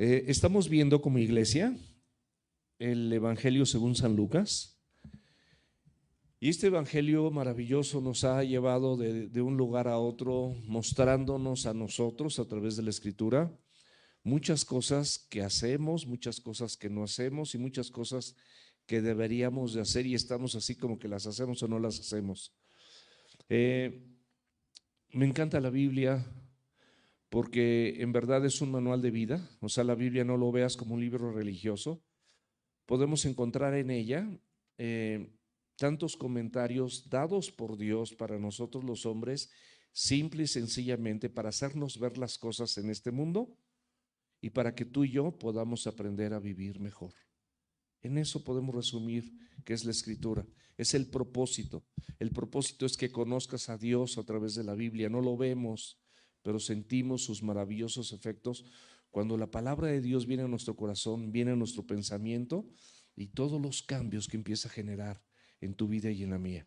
Estamos viendo como iglesia el Evangelio según San Lucas. Y este Evangelio maravilloso nos ha llevado de un lugar a otro, mostrándonos a nosotros a través de la Escritura muchas cosas que hacemos, muchas cosas que no hacemos y muchas cosas que deberíamos de hacer y estamos así como que las hacemos o no las hacemos. Me encanta la Biblia porque en verdad es un manual de vida. O sea, la Biblia no lo veas como un libro religioso. Podemos encontrar en ella tantos comentarios dados por Dios para nosotros los hombres, simple y sencillamente para hacernos ver las cosas en este mundo y para que tú y yo podamos aprender a vivir mejor. En eso podemos resumir qué es la Escritura. Es el propósito. El propósito es que conozcas a Dios a través de la Biblia. No lo vemos, pero sentimos sus maravillosos efectos cuando la palabra de Dios viene a nuestro corazón, viene a nuestro pensamiento y todos los cambios que empieza a generar en tu vida y en la mía.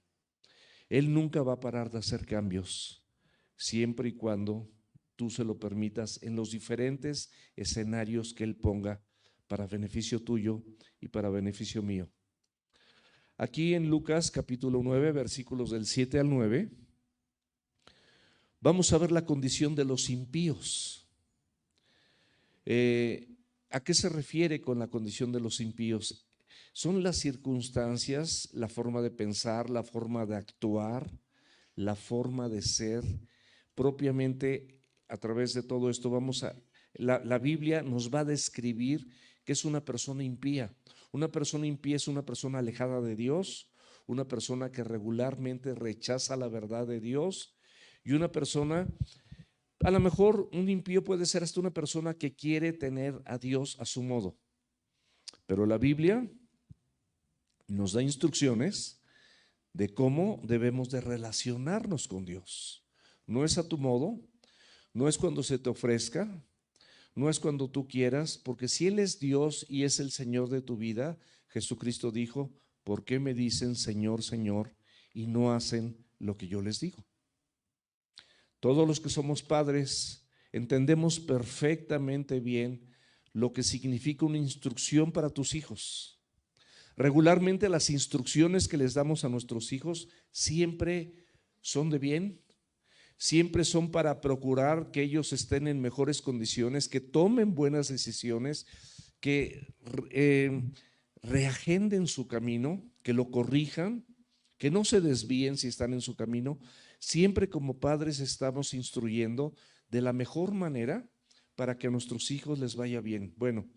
Él nunca va a parar de hacer cambios, siempre y cuando tú se lo permitas en los diferentes escenarios que Él ponga para beneficio tuyo y para beneficio mío. Aquí en Lucas capítulo 9, versículos del 7 al 9, vamos a ver la condición de los impíos. ¿A qué se refiere con la condición de los impíos? Son las circunstancias, la forma de pensar, la forma de actuar, la forma de ser. Propiamente a través de todo esto la Biblia nos va a describir que es una persona impía. Una persona impía es una persona alejada de Dios, una persona que regularmente rechaza la verdad de Dios y una persona, a lo mejor un impío puede ser hasta una persona que quiere tener a Dios a su modo. Pero la Biblia nos da instrucciones de cómo debemos de relacionarnos con Dios. No es a tu modo, no es cuando se te ofrezca, no es cuando tú quieras, porque si Él es Dios y es el Señor de tu vida, Jesucristo dijo, ¿por qué me dicen Señor, Señor y no hacen lo que yo les digo? Todos los que somos padres entendemos perfectamente bien lo que significa una instrucción para tus hijos. Regularmente las instrucciones que les damos a nuestros hijos siempre son de bien, siempre son para procurar que ellos estén en mejores condiciones, que tomen buenas decisiones, que reagenden su camino, que lo corrijan, que no se desvíen si están en su camino. Siempre como padres estamos instruyendo de la mejor manera para que a nuestros hijos les vaya bien. Bueno,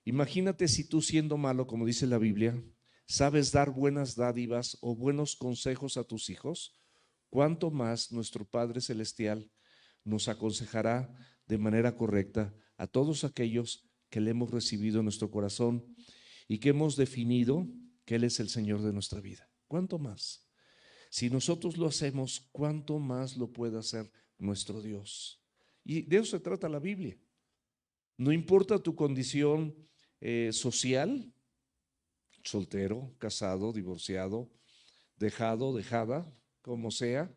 imagínate si tú siendo malo, como dice la Biblia, sabes dar buenas dádivas o buenos consejos a tus hijos, cuánto más nuestro Padre Celestial nos aconsejará de manera correcta a todos aquellos que le hemos recibido en nuestro corazón y que hemos definido que Él es el Señor de nuestra vida. ¿Cuánto más? Si nosotros lo hacemos, ¿cuánto más lo puede hacer nuestro Dios? Y de eso se trata la Biblia. No importa tu condición social, soltero, casado, divorciado, dejado, dejada, como sea,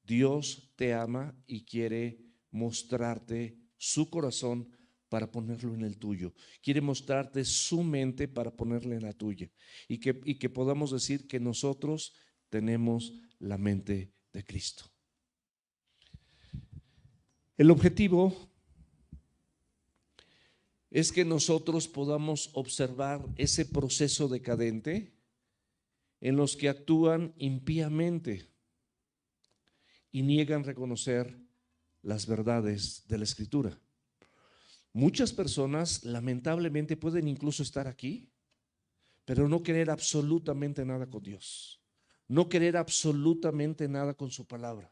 Dios te ama y quiere mostrarte su corazón para ponerlo en el tuyo. Quiere mostrarte su mente para ponerla en la tuya. Y que podamos decir que nosotros tenemos la mente de Cristo. El objetivo es que nosotros podamos observar ese proceso decadente en los que actúan impíamente y niegan reconocer las verdades de la Escritura. Muchas personas lamentablemente pueden incluso estar aquí, pero no querer absolutamente nada con Dios, no querer absolutamente nada con su palabra.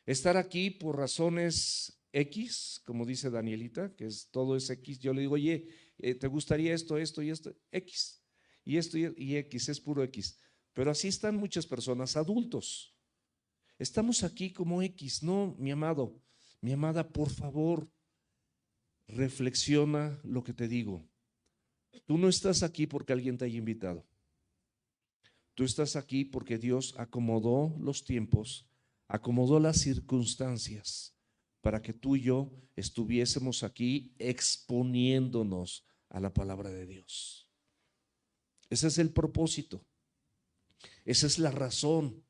Estar aquí por razones X, como dice Danielita, que es todo es X. Yo le digo, oye, ¿te gustaría esto, esto y esto? X. Y esto y X, es puro X. Pero así están muchas personas, adultos. Estamos aquí como X. No, mi amado, mi amada, por favor, reflexiona lo que te digo. Tú no estás aquí porque alguien te haya invitado. Tú estás aquí porque Dios acomodó los tiempos, acomodó las circunstancias para que tú y yo estuviésemos aquí exponiéndonos a la palabra de Dios. Ese es el propósito, esa es la razón.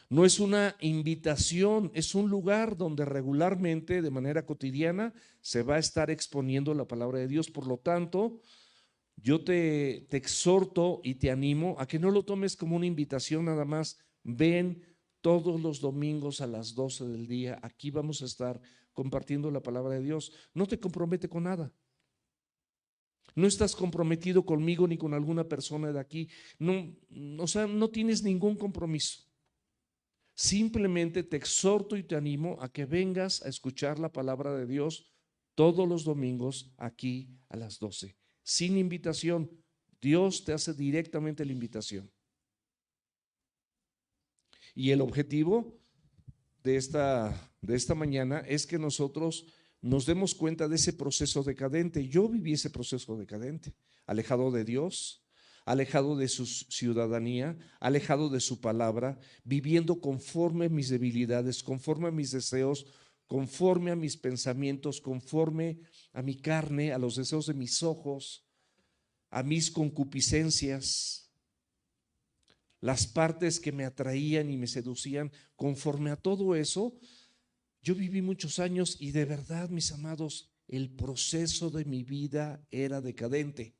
No es una invitación, es un lugar donde regularmente, de manera cotidiana, se va a estar exponiendo la palabra de Dios. Por lo tanto, yo te exhorto y te animo a que no lo tomes como una invitación nada más. Ven todos los domingos a las 12 del día, aquí vamos a estar compartiendo la palabra de Dios. No te compromete con nada. No estás comprometido conmigo ni con alguna persona de aquí. No, o sea, no tienes ningún compromiso. Simplemente te exhorto y te animo a que vengas a escuchar la palabra de Dios todos los domingos aquí a las 12. Sin invitación. Dios te hace directamente la invitación. Y el objetivo de esta mañana es que nosotros nos demos cuenta de ese proceso decadente. Yo viví ese proceso decadente, alejado de Dios, alejado de su ciudadanía, alejado de su palabra, viviendo conforme a mis debilidades, conforme a mis deseos, conforme a mis pensamientos, conforme a mi carne, a los deseos de mis ojos, a mis concupiscencias, las partes que me atraían y me seducían. Conforme a todo eso, yo viví muchos años y de verdad, mis amados, el proceso de mi vida era decadente.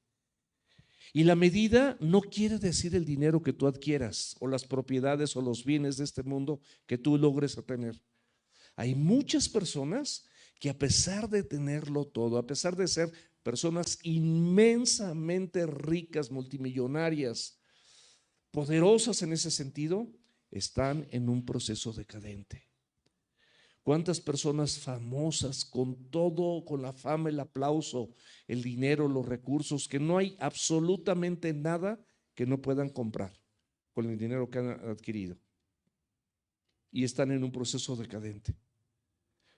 Y la medida no quiere decir el dinero que tú adquieras o las propiedades o los bienes de este mundo que tú logres tener. Hay muchas personas que a pesar de tenerlo todo, a pesar de ser personas inmensamente ricas, multimillonarias, poderosas en ese sentido, están en un proceso decadente. ¿Cuántas personas famosas con todo, con la fama, el aplauso, el dinero, los recursos, que no hay absolutamente nada que no puedan comprar con el dinero que han adquirido? Y están en un proceso decadente.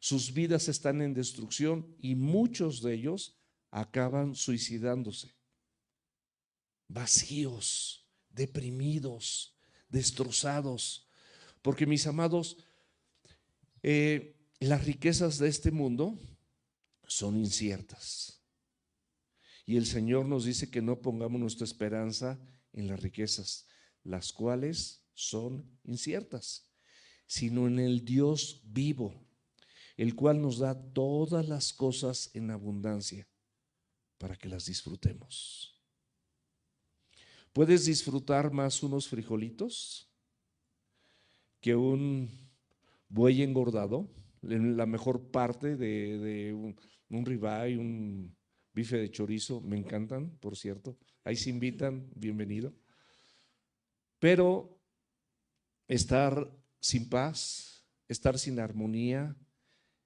Sus vidas están en destrucción y muchos de ellos acaban suicidándose, vacíos, deprimidos, destrozados. Porque, mis amados, las riquezas de este mundo son inciertas. Y el Señor nos dice que no pongamos nuestra esperanza en las riquezas, las cuales son inciertas, sino en el Dios vivo, el cual nos da todas las cosas en abundancia para que las disfrutemos. ¿Puedes disfrutar más unos frijolitos que un buey engordado? La mejor parte de un ribeye, un bife de chorizo, me encantan, por cierto. Ahí se invitan, bienvenido. Pero estar sin paz, estar sin armonía,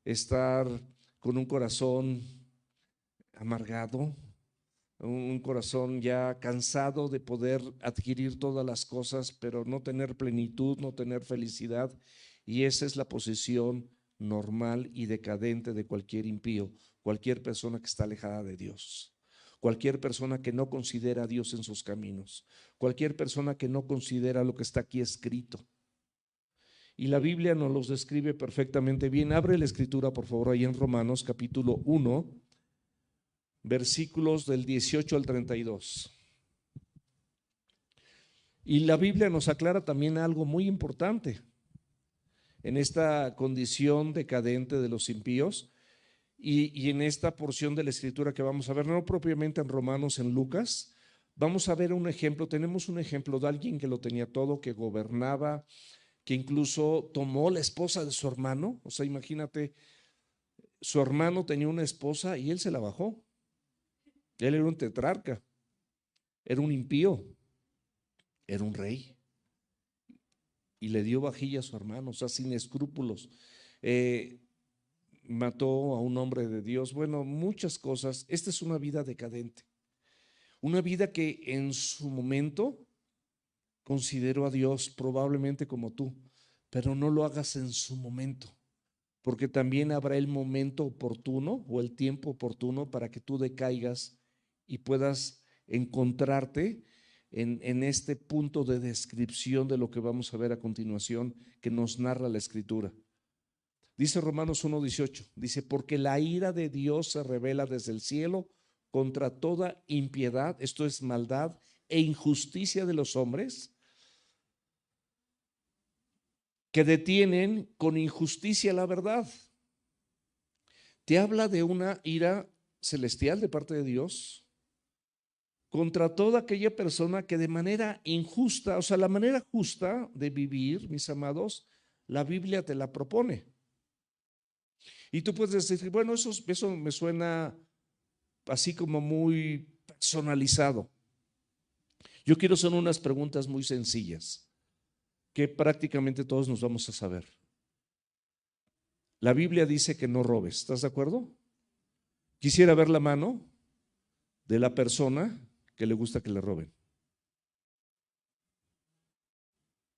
estar con un corazón amargado, un corazón ya cansado de poder adquirir todas las cosas, pero no tener plenitud, no tener felicidad. Y esa es la posición normal y decadente de cualquier impío, cualquier persona que está alejada de Dios, cualquier persona que no considera a Dios en sus caminos, cualquier persona que no considera lo que está aquí escrito. Y la Biblia nos los describe perfectamente bien. Abre la escritura, por favor, ahí en Romanos capítulo 1, versículos del 18 al 32. Y la Biblia nos aclara también algo muy importante en esta condición decadente de los impíos y en esta porción de la escritura que vamos a ver, no propiamente en Romanos, en Lucas. Vamos a ver un ejemplo. Tenemos un ejemplo de alguien que lo tenía todo, que gobernaba, que incluso tomó la esposa de su hermano. O sea, imagínate, su hermano tenía una esposa y él se la bajó. Él era un tetrarca, era un impío, era un rey. Y le dio vajilla a su hermano, o sea, sin escrúpulos. Mató a un hombre de Dios. Bueno, muchas cosas. Esta es una vida decadente. Una vida que en su momento consideró a Dios probablemente como tú, pero no lo hagas en su momento, porque también habrá el momento oportuno o el tiempo oportuno para que tú decaigas y puedas encontrarte en este punto de descripción de lo que vamos a ver a continuación que nos narra la Escritura. Dice Romanos 1:18, dice, porque la ira de Dios se revela desde el cielo contra toda impiedad, esto es maldad e injusticia de los hombres, que detienen con injusticia la verdad. Te habla de una ira celestial de parte de Dios contra toda aquella persona que de manera injusta, o sea, la manera justa de vivir, mis amados, la Biblia te la propone. Y tú puedes decir, bueno, eso me suena así como muy personalizado. Yo quiero hacer unas preguntas muy sencillas que prácticamente todos nos vamos a saber. La Biblia dice que no robes, ¿estás de acuerdo? Quisiera ver la mano de la persona que le gusta que le roben.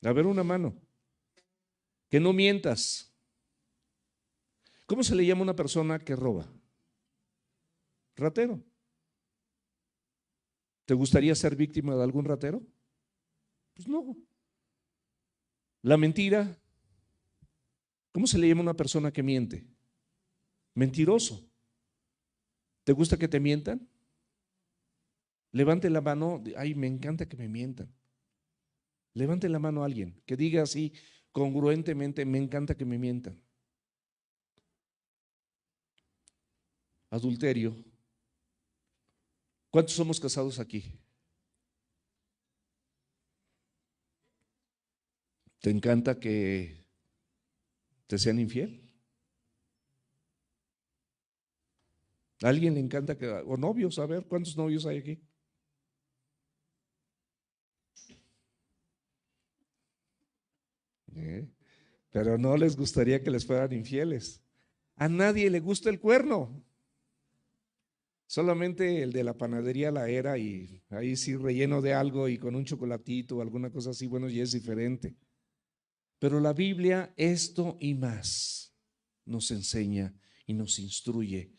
A ver, una mano. Que no mientas. ¿Cómo se le llama a una persona que roba? Ratero. ¿Te gustaría ser víctima de algún ratero? Pues no. La mentira. ¿Cómo se le llama a una persona que miente? Mentiroso. ¿Te gusta que te mientan? Levante la mano. Ay, me encanta que me mientan. Levante la mano a alguien que diga así congruentemente, me encanta que me mientan. Adulterio. ¿Cuántos somos casados aquí? ¿Te encanta que te sean infiel? ¿A alguien le encanta que, o novios? A ver, ¿cuántos novios hay aquí? Pero no les gustaría que les fueran infieles. A nadie le gusta el cuerno. Solamente el de la panadería La Era, y ahí sí relleno de algo y con un chocolatito o alguna cosa así, bueno, ya es diferente. Pero la Biblia, esto y más, nos enseña y nos instruye.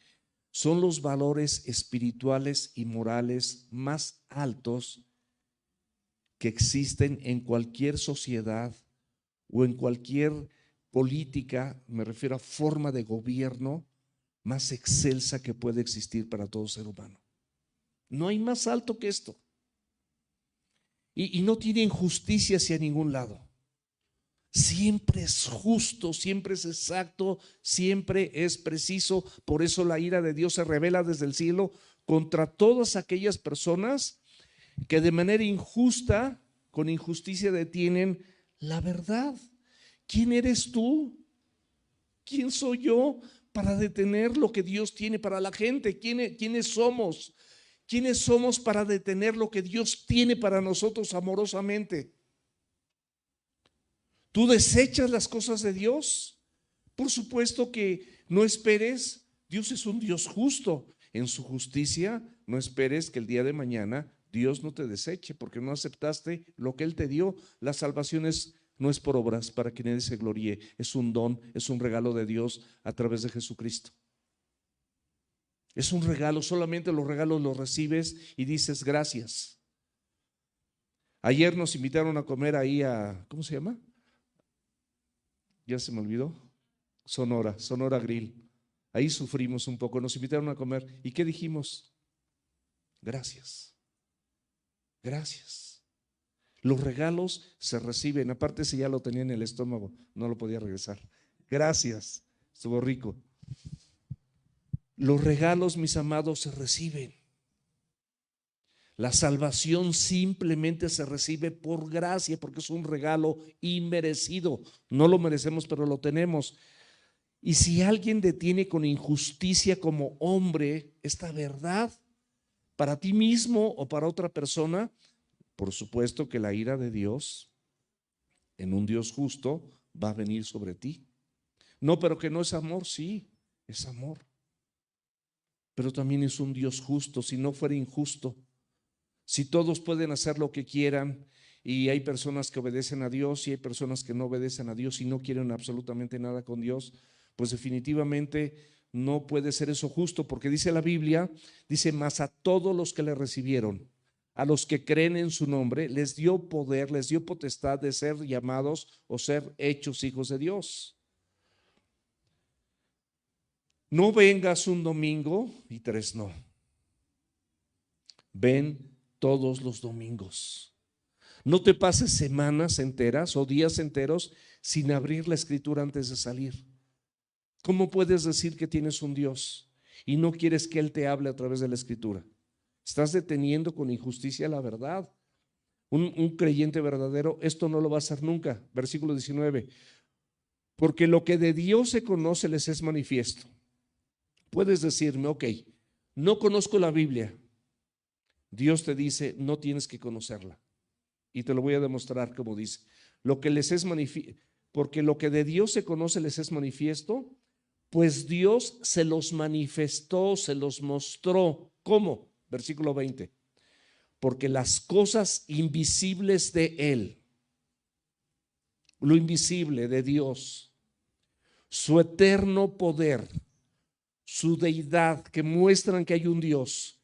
Son los valores espirituales y morales más altos que existen en cualquier sociedad o en cualquier política, me refiero a forma de gobierno más excelsa que puede existir para todo ser humano. No hay más alto que esto. Y no tiene injusticia hacia ningún lado. Siempre es justo, siempre es exacto, siempre es preciso. Por eso la ira de Dios se revela desde el cielo contra todas aquellas personas que de manera injusta, con injusticia detienen la verdad. ¿Quién eres tú? ¿Quién soy yo para detener lo que Dios tiene para la gente? ¿Quiénes somos? ¿Quiénes somos para detener lo que Dios tiene para nosotros amorosamente? ¿Tú desechas las cosas de Dios? Por supuesto que no esperes. Dios es un Dios justo. En su justicia, no esperes que el día de mañana Dios no te deseche porque no aceptaste lo que Él te dio. La salvación no es por obras para que nadie se gloríe. Es un don, es un regalo de Dios a través de Jesucristo. Es un regalo, solamente los regalos los recibes y dices gracias. Ayer nos invitaron a comer ahí ¿cómo se llama? Ya se me olvidó. Sonora Grill. Ahí sufrimos un poco, nos invitaron a comer. ¿Y qué dijimos? Gracias. Gracias. Los regalos se reciben. Aparte, si ya lo tenía en el estómago, no lo podía regresar. Gracias. Estuvo rico. Los regalos, mis amados, se reciben. La salvación simplemente se recibe por gracia, porque es un regalo inmerecido. No lo merecemos, pero lo tenemos. Y si alguien detiene con injusticia como hombre esta verdad para ti mismo o para otra persona, por supuesto que la ira de Dios, en un Dios justo, va a venir sobre ti. No, pero que no es amor, sí, es amor. Pero también es un Dios justo. Si no fuera injusto, si todos pueden hacer lo que quieran y hay personas que obedecen a Dios y hay personas que no obedecen a Dios y no quieren absolutamente nada con Dios, pues definitivamente no puede ser eso justo, porque dice la Biblia, dice, mas a todos los que le recibieron, a los que creen en su nombre, les dio poder, les dio potestad de ser llamados o ser hechos hijos de Dios. No vengas un domingo y 3 no. Ven todos los domingos. No te pases semanas enteras o días enteros sin abrir la escritura antes de salir. ¿Cómo puedes decir que tienes un Dios y no quieres que Él te hable a través de la escritura? Estás deteniendo con injusticia la verdad. Un creyente verdadero esto no lo va a hacer nunca. Versículo 19. Porque lo que de Dios se conoce les es manifiesto. Puedes decirme, ok, no conozco la Biblia. Dios te dice, no tienes que conocerla. Y te lo voy a demostrar como dice. Lo que les es manifiesto, porque lo que de Dios se conoce les es manifiesto, pues Dios se los manifestó, se los mostró. ¿Cómo? Versículo 20. Porque las cosas invisibles de Él, lo invisible de Dios, su eterno poder, su deidad, que muestran que hay un Dios,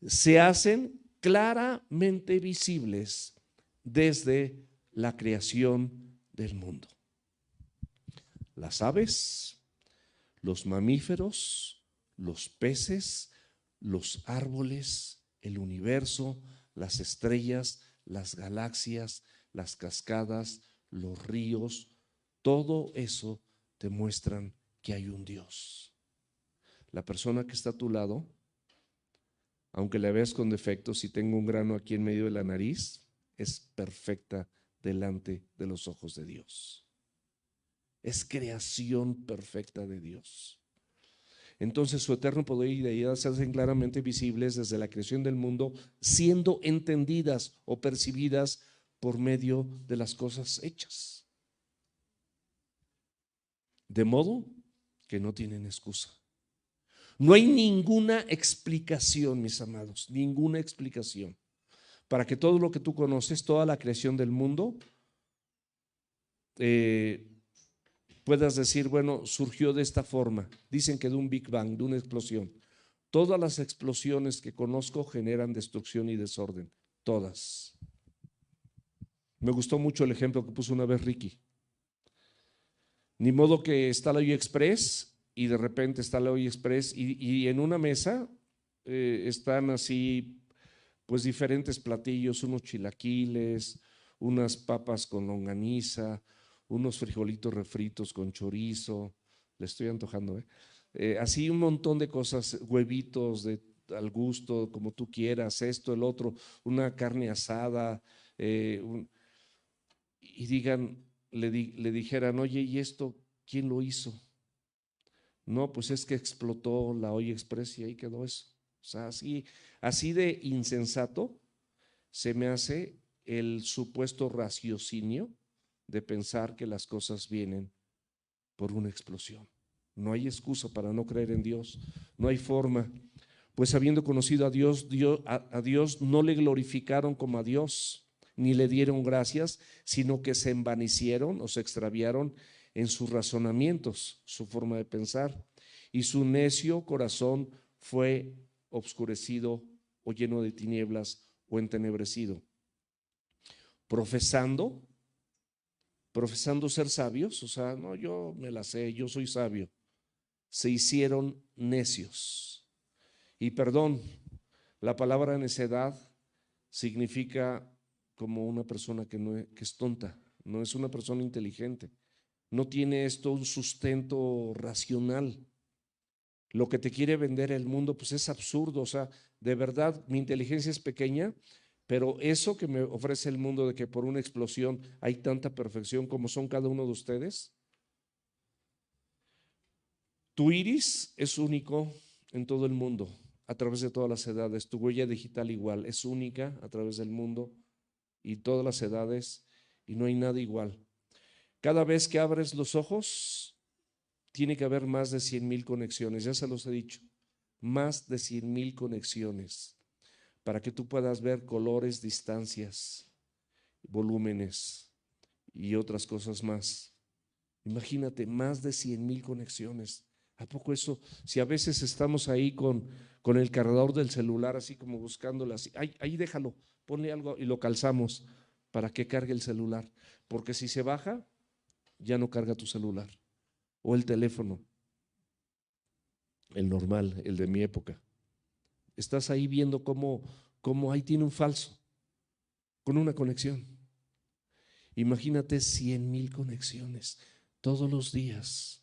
se hacen claramente visibles desde la creación del mundo. Las aves, los mamíferos, los peces, los árboles, el universo, las estrellas, las galaxias, las cascadas, los ríos, todo eso te muestran que hay un Dios. La persona que está a tu lado, aunque la veas con defectos, si tengo un grano aquí en medio de la nariz, es perfecta delante de los ojos de Dios. Es creación perfecta de Dios. Entonces su eterno poder y deidad se hacen claramente visibles desde la creación del mundo, siendo entendidas o percibidas por medio de las cosas hechas. De modo que no tienen excusa. No hay ninguna explicación, mis amados, ninguna explicación para que todo lo que tú conoces, toda la creación del mundo, puedas decir, bueno, surgió de esta forma. Dicen que de un Big Bang, de una explosión. Todas las explosiones que conozco generan destrucción y desorden, todas. Me gustó mucho el ejemplo que puso una vez Ricky. Ni modo que está la Express y de repente está la Express y en una mesa están así pues diferentes platillos, unos chilaquiles, unas papas con longaniza, unos frijolitos refritos con chorizo, le estoy antojando, así un montón de cosas, huevitos al gusto, como tú quieras, esto, el otro, una carne asada, y digan, le dijeran, oye, ¿y esto quién lo hizo? No, pues es que explotó la olla express y ahí quedó eso. O sea, así de insensato se me hace el supuesto raciocinio de pensar que las cosas vienen por una explosión. No hay excusa para no creer en Dios, no hay forma. Pues habiendo conocido a Dios, a Dios no le glorificaron como a Dios, ni le dieron gracias, sino que se envanecieron o se extraviaron en sus razonamientos, su forma de pensar, y su necio corazón fue obscurecido o lleno de tinieblas o entenebrecido. Profesando ser sabios, o sea, no, yo me la sé, yo soy sabio, se hicieron necios. Y perdón, la palabra necedad significa como una persona que es tonta, no es una persona inteligente, no tiene esto un sustento racional. Lo que te quiere vender el mundo pues es absurdo, o sea, de verdad mi inteligencia es pequeña, pero eso que me ofrece el mundo de que por una explosión hay tanta perfección como son cada uno de ustedes. Tu iris es único en todo el mundo, a través de todas las edades. Tu huella digital igual, es única a través del mundo y todas las edades, y no hay nada igual. Cada vez que abres los ojos, tiene que haber más de 100,000 conexiones, ya se los he dicho, más de 100,000 conexiones para que tú puedas ver colores, distancias, volúmenes y otras cosas más. Imagínate, más de 100,000 conexiones. ¿A poco eso? Si a veces estamos ahí con el cargador del celular, así como buscándolo, así, ahí déjalo, ponle algo y lo calzamos para que cargue el celular. Porque si se baja, ya no carga tu celular o el teléfono. el normal, el de mi época. Estás ahí viendo cómo ahí tiene un falso, con una conexión. Imagínate 100,000 conexiones todos los días.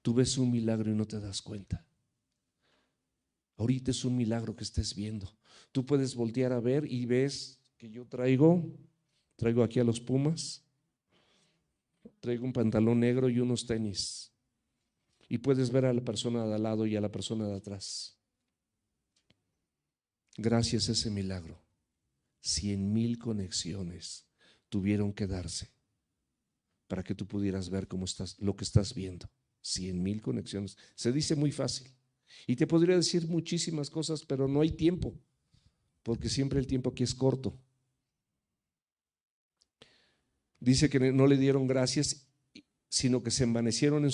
Tú ves un milagro y no te das cuenta. Ahorita es un milagro que estés viendo. Tú puedes voltear a ver y ves que yo traigo aquí a los Pumas, traigo un pantalón negro y unos tenis. Y puedes ver a la persona de al lado y a la persona de atrás. Gracias a ese milagro, 100,000 conexiones tuvieron que darse para que tú pudieras ver cómo estás, lo que estás viendo. 100,000 conexiones. Se dice muy fácil. Y te podría decir muchísimas cosas, pero no hay tiempo, porque siempre el tiempo aquí es corto. Dice que no le dieron gracias, sino que se envanecieron en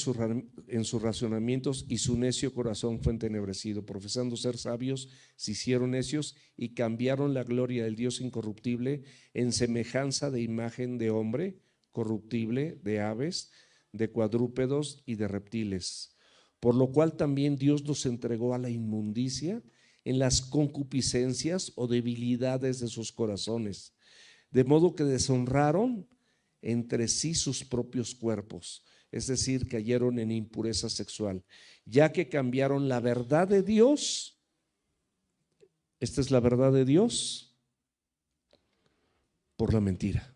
sus razonamientos y su necio corazón fue entenebrecido. Profesando ser sabios, se hicieron necios y cambiaron la gloria del Dios incorruptible en semejanza de imagen de hombre corruptible, de aves, de cuadrúpedos y de reptiles. Por lo cual también Dios los entregó a la inmundicia en las concupiscencias o debilidades de sus corazones, de modo que deshonraron entre sí sus propios cuerpos, es decir, cayeron en impureza sexual, ya que cambiaron la verdad de Dios. Esta es la verdad de Dios por la mentira,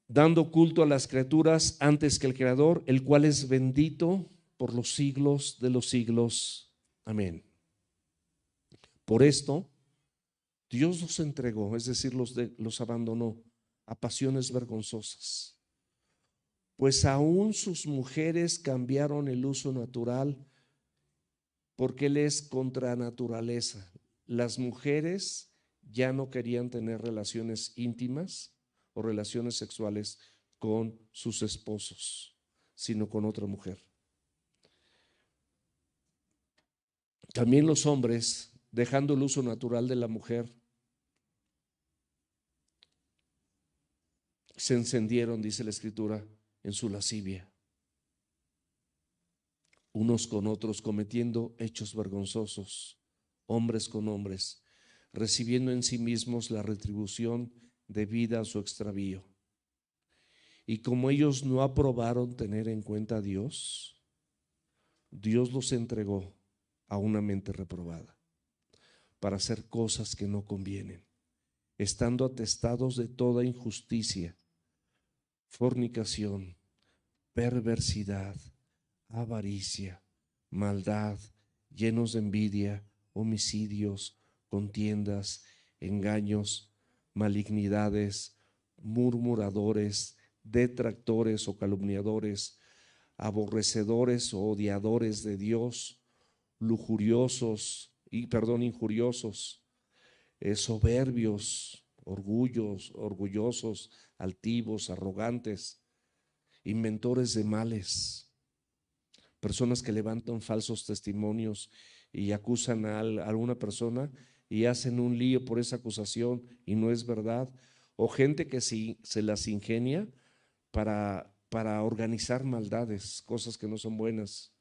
dando culto a las criaturas antes que el Creador, el cual es bendito por los siglos de los siglos. Amén. Por esto Dios los entregó, es decir, los abandonó a pasiones vergonzosas, pues aún sus mujeres cambiaron el uso natural, porque Él es contra naturaleza. Las mujeres ya no querían tener relaciones íntimas o relaciones sexuales con sus esposos, sino con otra mujer. También los hombres, dejando el uso natural de la mujer, se encendieron, dice la Escritura, en su lascivia, unos con otros, cometiendo hechos vergonzosos, hombres con hombres, recibiendo en sí mismos la retribución debida a su extravío. Y como ellos no aprobaron tener en cuenta a Dios, Dios los entregó a una mente reprobada para hacer cosas que no convienen, estando atestados de toda injusticia, fornicación, perversidad, avaricia, maldad, llenos de envidia, homicidios, contiendas, engaños, malignidades, murmuradores, detractores o calumniadores, aborrecedores o odiadores de Dios, injuriosos, soberbios, orgullosos, altivos, arrogantes, inventores de males, personas que levantan falsos testimonios y acusan a alguna persona y hacen un lío por esa acusación y no es verdad, o gente que se las ingenia para organizar maldades, cosas que no son buenas,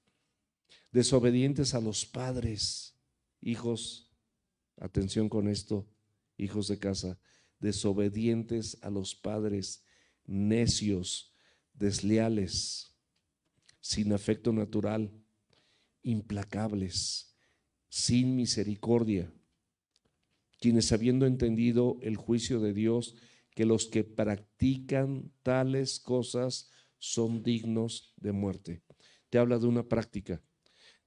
desobedientes a los padres, hijos, atención con esto, hijos de casa, desobedientes a los padres, necios, desleales, sin afecto natural, implacables, sin misericordia, quienes habiendo entendido el juicio de Dios, que los que practican tales cosas son dignos de muerte. Te habla de una práctica,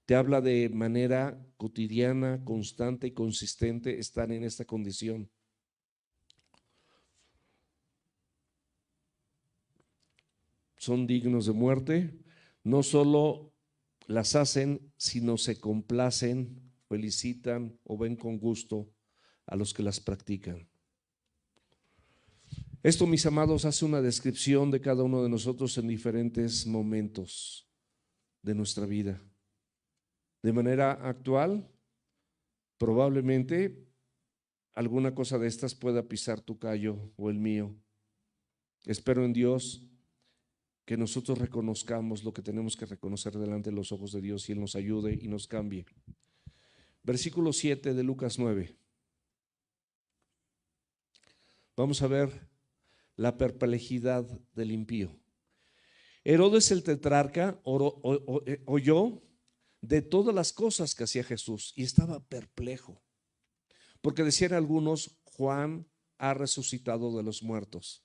te habla de manera cotidiana, constante y consistente estar en esta condición. Son dignos de muerte, no solo las hacen, sino se complacen, felicitan o ven con gusto a los que las practican. Esto, mis amados, hace una descripción de cada uno de nosotros en diferentes momentos de nuestra vida. De manera actual, probablemente alguna cosa de estas pueda pisar tu callo o el mío. Espero en Dios que nosotros reconozcamos lo que tenemos que reconocer delante de los ojos de Dios y Él nos ayude y nos cambie. Versículo 7 de Lucas 9. Vamos a ver la perplejidad del impío. Herodes el tetrarca oyó de todas las cosas que hacía Jesús y estaba perplejo, porque decían algunos: Juan ha resucitado de los muertos.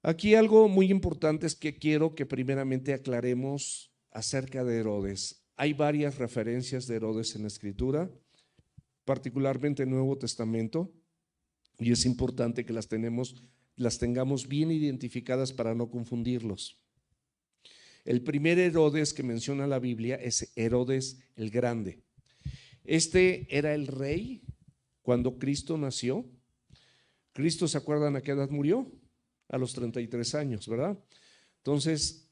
Aquí algo muy importante es que quiero que primeramente aclaremos acerca de Herodes. Hay varias referencias de Herodes en la Escritura, particularmente en el Nuevo Testamento, y es importante que las tengamos bien identificadas para no confundirlos. El primer Herodes que menciona la Biblia es Herodes el Grande. Este era el rey cuando Cristo nació. Cristo, ¿se acuerdan a qué edad murió? A los 33 años, ¿verdad? Entonces,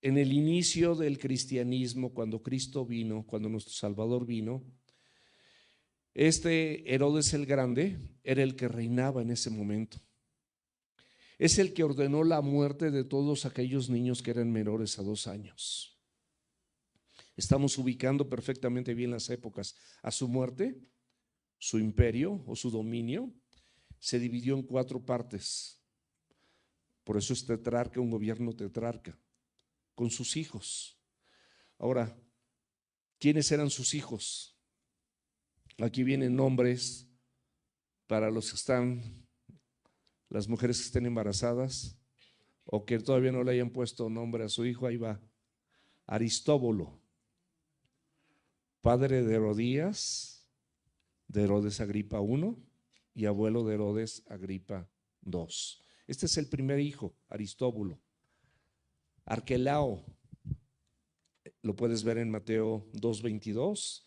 en el inicio del cristianismo, cuando Cristo vino, cuando nuestro Salvador vino, este Herodes el Grande era el que reinaba en ese momento. Es el que ordenó la muerte de todos aquellos niños que eran menores a 2 años. Estamos ubicando perfectamente bien las épocas. A su muerte, su imperio o su dominio se dividió en 4 partes. Por eso es tetrarca, un gobierno tetrarca, con sus hijos. Ahora, ¿quiénes eran sus hijos? Aquí vienen nombres para los que están, las mujeres que estén embarazadas o que todavía no le hayan puesto nombre a su hijo. Ahí va: Aristóbulo, padre de Herodías, de Herodes Agripa I y abuelo de Herodes Agripa II. Este es el primer hijo, Aristóbulo. Arquelao, lo puedes ver en Mateo 2:22.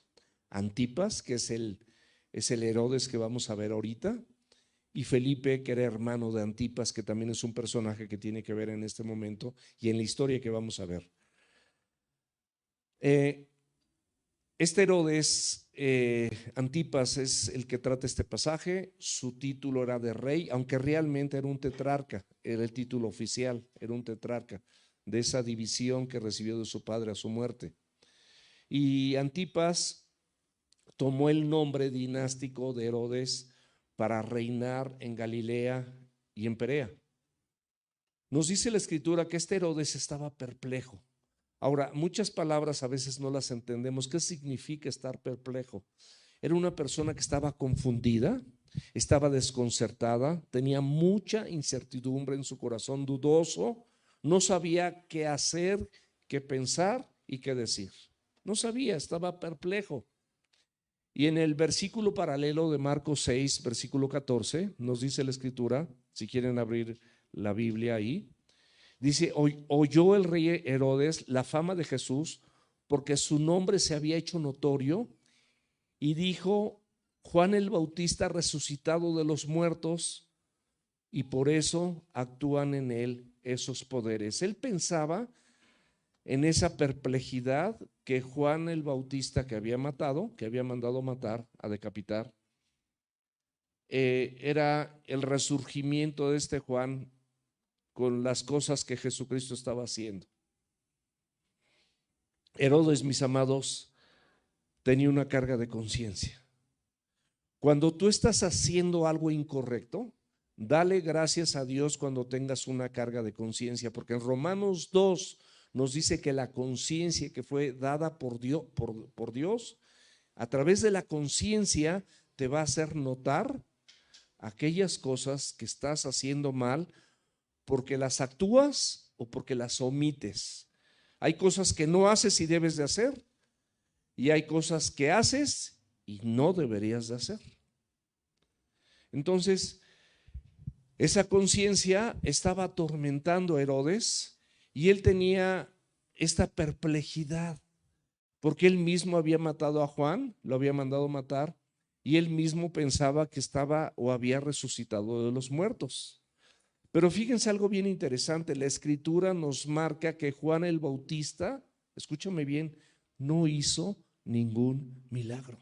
Antipas, que es el Herodes que vamos a ver ahorita, y Felipe, que era hermano de Antipas, que también es un personaje que tiene que ver en este momento y en la historia que vamos a ver. Este Herodes Antipas es el que trata este pasaje. Su título era de rey, aunque realmente era un tetrarca, era el título oficial, era un tetrarca de esa división que recibió de su padre a su muerte. Y Antipas tomó el nombre dinástico de Herodes para reinar en Galilea y en Perea. Nos dice la Escritura que este Herodes estaba perplejo. Ahora, muchas palabras a veces no las entendemos. ¿Qué significa estar perplejo? Era una persona que estaba confundida, estaba desconcertada, tenía mucha incertidumbre en su corazón, dudoso, no sabía qué hacer, qué pensar y qué decir. No sabía, estaba perplejo. Y en el versículo paralelo de Marcos 6, versículo 14, nos dice la Escritura, si quieren abrir la Biblia ahí, dice: oyó el rey Herodes la fama de Jesús porque su nombre se había hecho notorio y dijo: Juan el Bautista resucitado de los muertos, y por eso actúan en él esos poderes. Él pensaba en esa perplejidad que Juan el Bautista, que había mandado matar, a decapitar, era el resurgimiento de este Juan con las cosas que Jesucristo estaba haciendo. Herodes, mis amados, tenía una carga de conciencia. Cuando tú estás haciendo algo incorrecto, dale gracias a Dios cuando tengas una carga de conciencia, porque en Romanos 2 nos dice que la conciencia que fue dada por Dios, a través de la conciencia te va a hacer notar aquellas cosas que estás haciendo mal porque las actúas o porque las omites. Hay cosas que no haces y debes de hacer, y hay cosas que haces y no deberías de hacer. Entonces, esa conciencia estaba atormentando a Herodes y él tenía esta perplejidad porque él mismo había matado a Juan, lo había mandado matar, y él mismo pensaba que estaba o había resucitado de los muertos. Pero fíjense algo bien interesante, la Escritura nos marca que Juan el Bautista, escúchame bien, no hizo ningún milagro.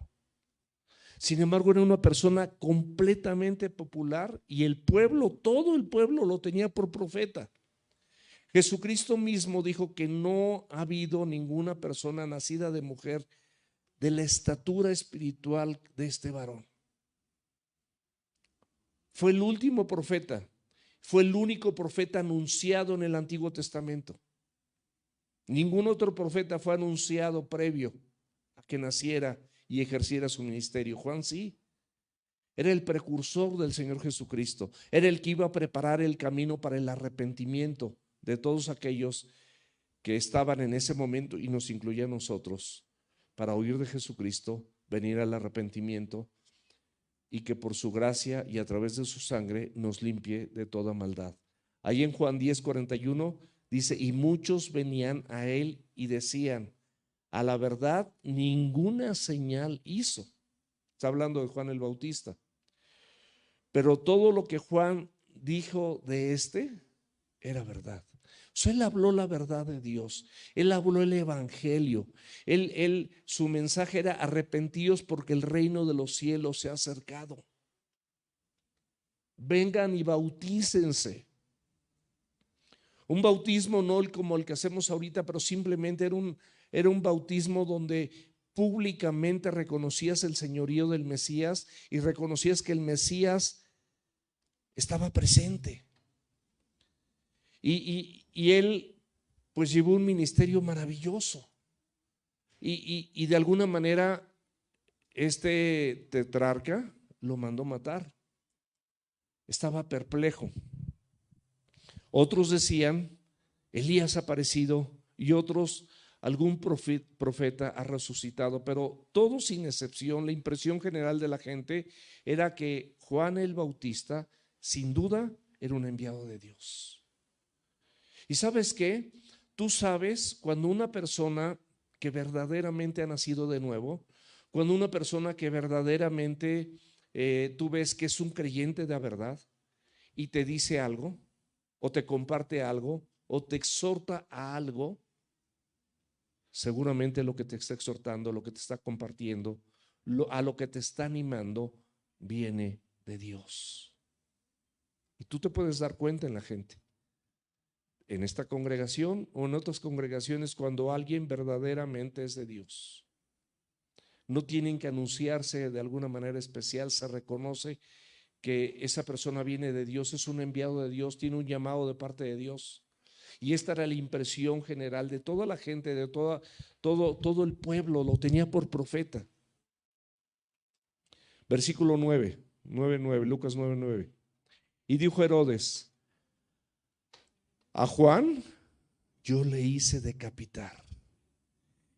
Sin embargo, era una persona completamente popular y el pueblo, todo el pueblo lo tenía por profeta. Jesucristo mismo dijo que no ha habido ninguna persona nacida de mujer de la estatura espiritual de este varón. Fue el último profeta, fue el único profeta anunciado en el Antiguo Testamento. Ningún otro profeta fue anunciado previo a que naciera y ejerciera su ministerio. Juan sí, era el precursor del Señor Jesucristo, era el que iba a preparar el camino para el arrepentimiento de todos aquellos que estaban en ese momento, y nos incluye a nosotros, para oír de Jesucristo, venir al arrepentimiento y que por su gracia y a través de su sangre nos limpie de toda maldad. Ahí en Juan 10:41 dice, y muchos venían a él y decían, a la verdad ninguna señal hizo. Está hablando de Juan el Bautista. Pero todo lo que Juan dijo de este era verdad. O sea, él habló la verdad de Dios, él habló el evangelio, su mensaje era arrepentíos porque el reino de los cielos se ha acercado. Vengan y bautícense. Un bautismo no como el que hacemos ahorita, pero simplemente era un bautismo donde públicamente reconocías el señorío del Mesías y reconocías que el Mesías estaba presente. Y él pues llevó un ministerio maravilloso. Y de alguna manera este tetrarca lo mandó matar. Estaba perplejo. Otros decían, Elías ha aparecido, y otros, algún profeta ha resucitado, pero todos sin excepción, la impresión general de la gente era que Juan el Bautista, sin duda, era un enviado de Dios. ¿Y sabes qué? Tú sabes cuando una persona que verdaderamente ha nacido de nuevo, cuando una persona que verdaderamente tú ves que es un creyente de la verdad y te dice algo, o te comparte algo, o te exhorta a algo, seguramente lo que te está exhortando, lo que te está compartiendo, a lo que te está animando, viene de Dios. Y tú te puedes dar cuenta en la gente, en esta congregación o en otras congregaciones, cuando alguien verdaderamente es de Dios. No tienen que anunciarse de alguna manera especial, se reconoce que esa persona viene de Dios, es un enviado de Dios, tiene un llamado de parte de Dios. Y esta era la impresión general de toda la gente, de todo el pueblo, lo tenía por profeta. Versículo 9, Lucas 9:9. Y dijo Herodes, a Juan yo le hice decapitar.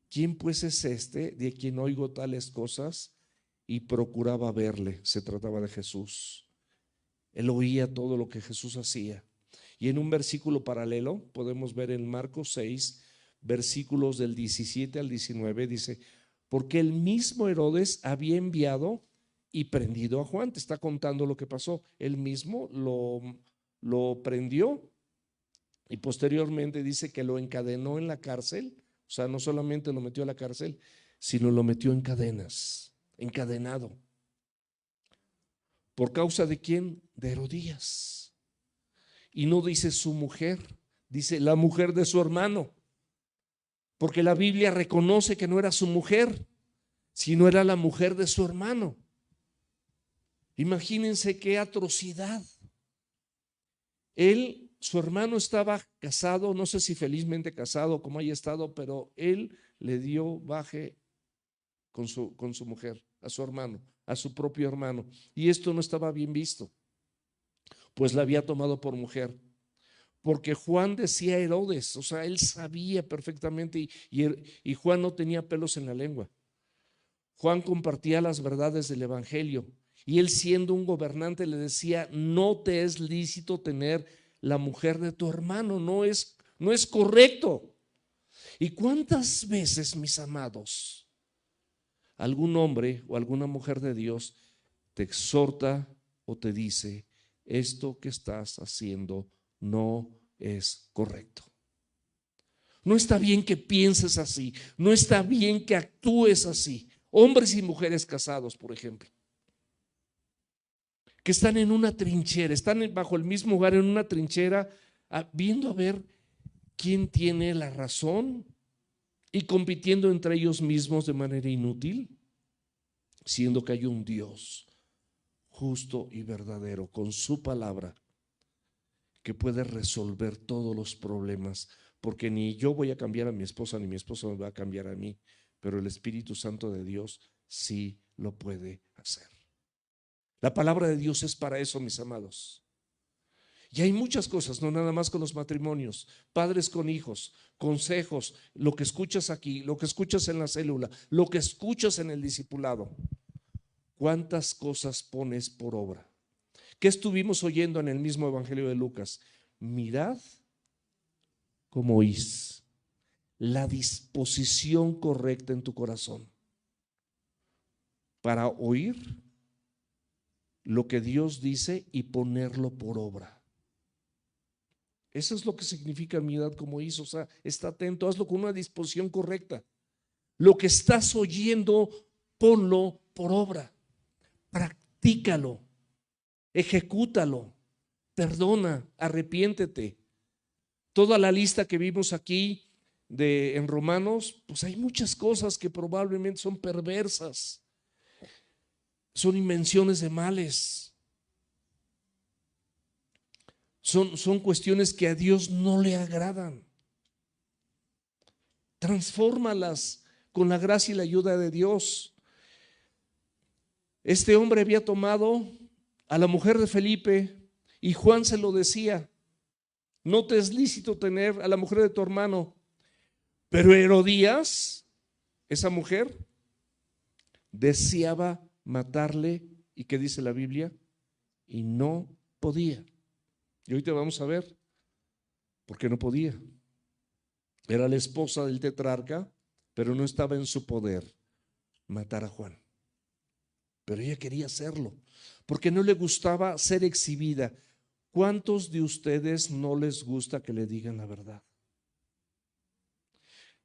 ¿Quién pues es este de quien oigo tales cosas? Y procuraba verle. Se trataba de Jesús. Él oía todo lo que Jesús hacía. Y en un versículo paralelo podemos ver en Marcos 6, versículos del 17 al 19, dice, porque el mismo Herodes había enviado y prendido a Juan. Te está contando lo que pasó. Él mismo lo prendió y posteriormente dice que lo encadenó en la cárcel. O sea, no solamente lo metió a la cárcel, sino lo metió en cadenas, encadenado. ¿Por causa de quién? De Herodías. Y no dice su mujer, dice la mujer de su hermano, porque la Biblia reconoce que no era su mujer, sino era la mujer de su hermano. Imagínense qué atrocidad. Su hermano estaba casado, no sé si felizmente casado, como haya estado, pero él le dio baje con su mujer, a su hermano, a su propio hermano. Y esto no estaba bien visto, pues la había tomado por mujer. Porque Juan decía a Herodes, o sea, él sabía perfectamente y Juan no tenía pelos en la lengua. Juan compartía las verdades del evangelio y él, siendo un gobernante, le decía, no te es lícito tener la mujer de tu hermano, no es correcto. ¿Y cuántas veces, mis amados, algún hombre o alguna mujer de Dios te exhorta o te dice, esto que estás haciendo no es correcto? No está bien que pienses así, no está bien que actúes así. Hombres y mujeres casados, por ejemplo, que están en una trinchera, están bajo el mismo hogar en una trinchera, viendo a ver quién tiene la razón y compitiendo entre ellos mismos de manera inútil, siendo que hay un Dios justo y verdadero con su palabra que puede resolver todos los problemas, porque ni yo voy a cambiar a mi esposa, ni mi esposa me va a cambiar a mí, pero el Espíritu Santo de Dios sí lo puede hacer. La palabra de Dios es para eso, mis amados. Y hay muchas cosas, no nada más con los matrimonios, padres con hijos, consejos, lo que escuchas aquí, lo que escuchas en la célula, lo que escuchas en el discipulado. ¿Cuántas cosas pones por obra? ¿Qué estuvimos oyendo en el mismo Evangelio de Lucas? Mirad cómo oís, la disposición correcta en tu corazón para oír lo que Dios dice y ponerlo por obra. Eso es lo que significa mirad como oís, o sea, está atento, hazlo con una disposición correcta. Lo que estás oyendo, ponlo por obra, practícalo, ejecútalo, perdona, arrepiéntete. Toda la lista que vimos aquí en Romanos, pues hay muchas cosas que probablemente son perversas, son invenciones de males. Son cuestiones que a Dios no le agradan. Transfórmalas con la gracia y la ayuda de Dios. Este hombre había tomado a la mujer de Felipe y Juan se lo decía: no te es lícito tener a la mujer de tu hermano. Pero Herodías, esa mujer, deseaba matarle. ¿Y qué dice la Biblia? Y no podía. Y ahorita vamos a ver por qué no podía. Era la esposa del tetrarca, pero no estaba en su poder matar a Juan. Pero ella quería hacerlo, porque no le gustaba ser exhibida. ¿Cuántos de ustedes no les gusta que le digan la verdad?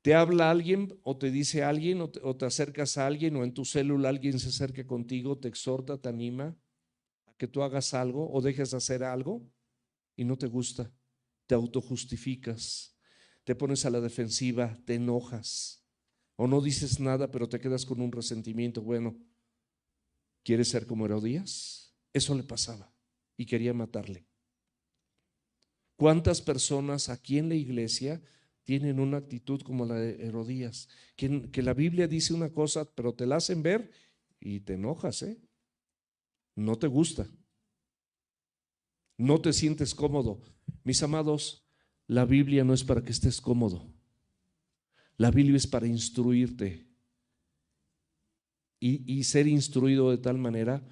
Te habla alguien o te dice alguien o te acercas a alguien, o en tu célula alguien se acerca contigo, te exhorta, te anima a que tú hagas algo o dejes de hacer algo y no te gusta, te autojustificas, te pones a la defensiva, te enojas o no dices nada, pero te quedas con un resentimiento. Bueno, ¿quieres ser como Herodías? Eso le pasaba y quería matarle. ¿Cuántas personas aquí en la iglesia tienen una actitud como la de Herodías? Que la Biblia dice una cosa, pero te la hacen ver y te enojas, ¿eh? No te gusta, no te sientes cómodo. Mis amados, la Biblia no es para que estés cómodo. La Biblia es para instruirte y ser instruido de tal manera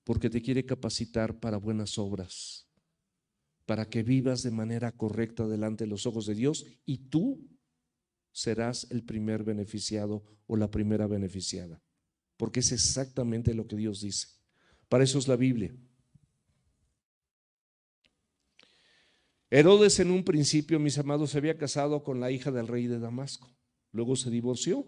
porque te quiere capacitar para buenas obras, para que vivas de manera correcta delante de los ojos de Dios, y tú serás el primer beneficiado o la primera beneficiada, porque es exactamente lo que Dios dice. Para eso es la Biblia. Herodes en un principio, mis amados, se había casado con la hija del rey de Damasco, luego se divorció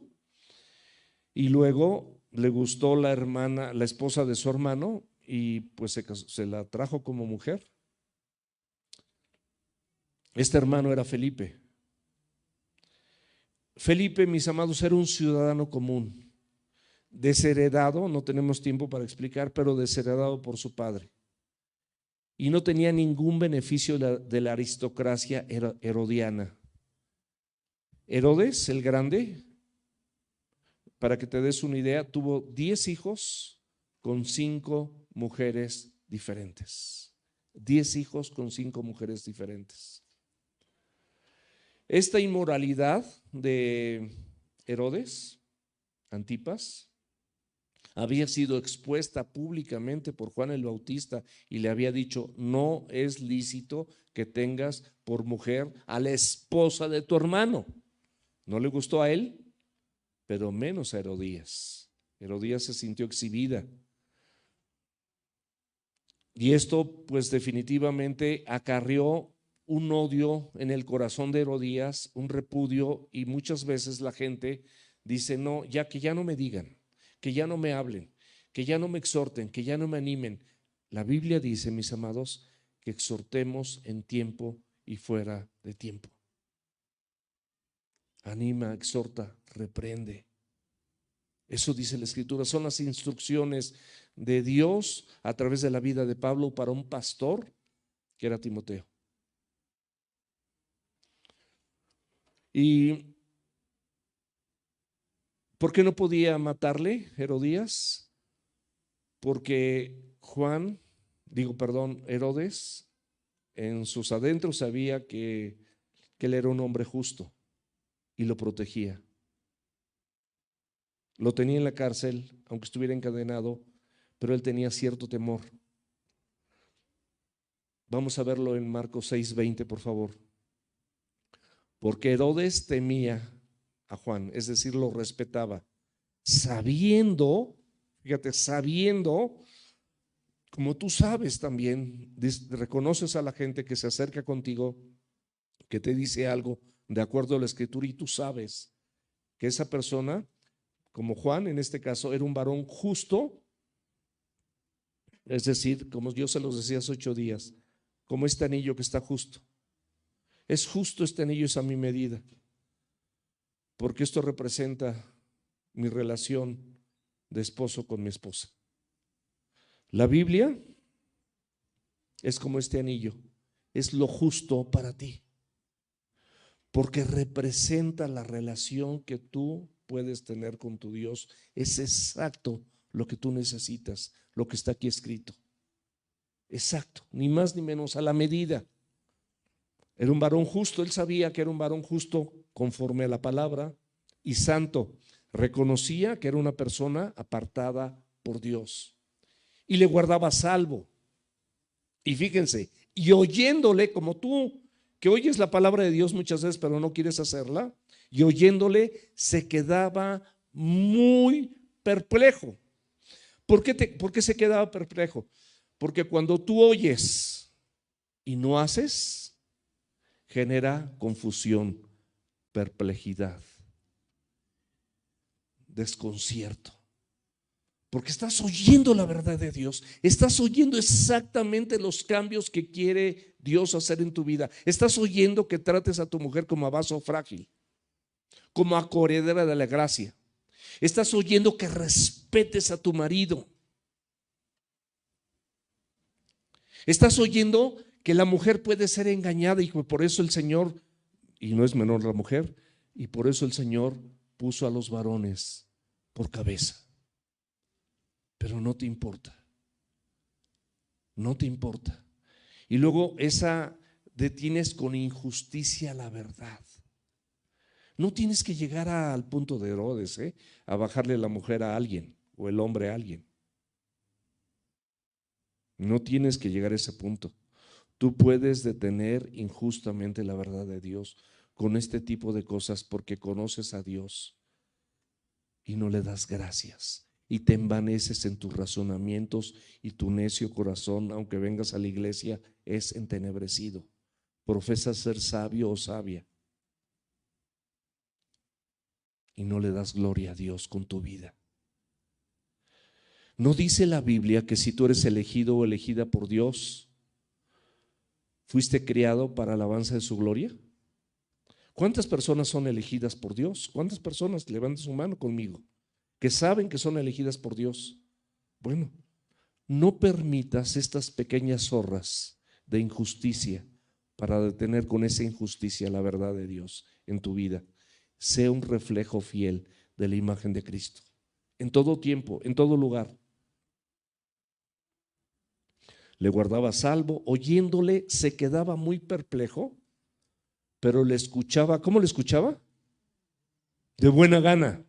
y luego le gustó la hermana, la esposa de su hermano, y pues se la trajo como mujer. Este hermano era Felipe. Felipe, mis amados, era un ciudadano común, desheredado, no tenemos tiempo para explicar, pero desheredado por su padre. Y no tenía ningún beneficio de la aristocracia herodiana. Herodes, el grande, para que te des una idea, tuvo 10 hijos con 5 mujeres diferentes. 10 hijos con 5 mujeres diferentes. Esta inmoralidad de Herodes, Antipas, había sido expuesta públicamente por Juan el Bautista y le había dicho: no es lícito que tengas por mujer a la esposa de tu hermano. No le gustó a él, pero menos a Herodías. Herodías se sintió exhibida. Y esto pues definitivamente acarrió un odio en el corazón de Herodías, un repudio, y muchas veces la gente dice: no, ya que ya no me digan, que ya no me hablen, que ya no me exhorten, que ya no me animen. La Biblia dice, mis amados, que exhortemos en tiempo y fuera de tiempo. Anima, exhorta, reprende. Eso dice la Escritura, son las instrucciones de Dios a través de la vida de Pablo para un pastor que era Timoteo. ¿Y por qué no podía matarle Herodías? Porque Herodes, en sus adentros sabía que él era un hombre justo y lo protegía. Lo tenía en la cárcel, aunque estuviera encadenado, pero él tenía cierto temor. Vamos a verlo en Marcos 6:20, por favor. Porque Herodes temía a Juan, es decir, lo respetaba, sabiendo, fíjate, sabiendo, como tú sabes también, reconoces a la gente que se acerca contigo, que te dice algo de acuerdo a la Escritura, y tú sabes que esa persona, como Juan en este caso, era un varón justo, es decir, como yo se los decía hace 8 días, como este anillo que está justo. Es justo este anillo, es a mi medida, porque esto representa mi relación de esposo con mi esposa. La Biblia es como este anillo, es lo justo para ti, porque representa la relación que tú puedes tener con tu Dios. Es exacto lo que tú necesitas, lo que está aquí escrito. Exacto, ni más ni menos, a la medida. Era un varón justo, él sabía que era un varón justo conforme a la palabra y santo. Reconocía que era una persona apartada por Dios y le guardaba salvo. Y fíjense, y oyéndole, como tú, que oyes la palabra de Dios muchas veces, pero no quieres hacerla, y oyéndole se quedaba muy perplejo. ¿Por qué se quedaba perplejo? Porque cuando tú oyes y no haces, genera confusión, perplejidad, desconcierto. Porque estás oyendo la verdad de Dios, estás oyendo exactamente los cambios que quiere Dios hacer en tu vida. Estás oyendo que trates a tu mujer como a vaso frágil, como a coheredera de la gracia. Estás oyendo que respetes a tu marido. Estás oyendo que la mujer puede ser engañada y por eso el Señor, y no es menor la mujer, y por eso el Señor puso a los varones por cabeza. Pero no te importa. No te importa. Y luego detienes con injusticia la verdad. No tienes que llegar al punto de Herodes, a bajarle la mujer a alguien o el hombre a alguien. No tienes que llegar a ese punto. Tú puedes detener injustamente la verdad de Dios con este tipo de cosas porque conoces a Dios y no le das gracias. Y te envaneces en tus razonamientos y tu necio corazón, aunque vengas a la iglesia, es entenebrecido. Profesas ser sabio o sabia y no le das gloria a Dios con tu vida. ¿No dice la Biblia que si tú eres elegido o elegida por Dios, fuiste criado para alabanza de su gloria? ¿Cuántas personas son elegidas por Dios? ¿Cuántas personas, levanten su mano conmigo, que saben que son elegidas por Dios? Bueno, no permitas estas pequeñas zorras de injusticia para detener con esa injusticia la verdad de Dios en tu vida. Sea un reflejo fiel de la imagen de Cristo en todo tiempo, en todo lugar. Le guardaba salvo, oyéndole se quedaba muy perplejo, pero le escuchaba. ¿Cómo le escuchaba? De buena gana.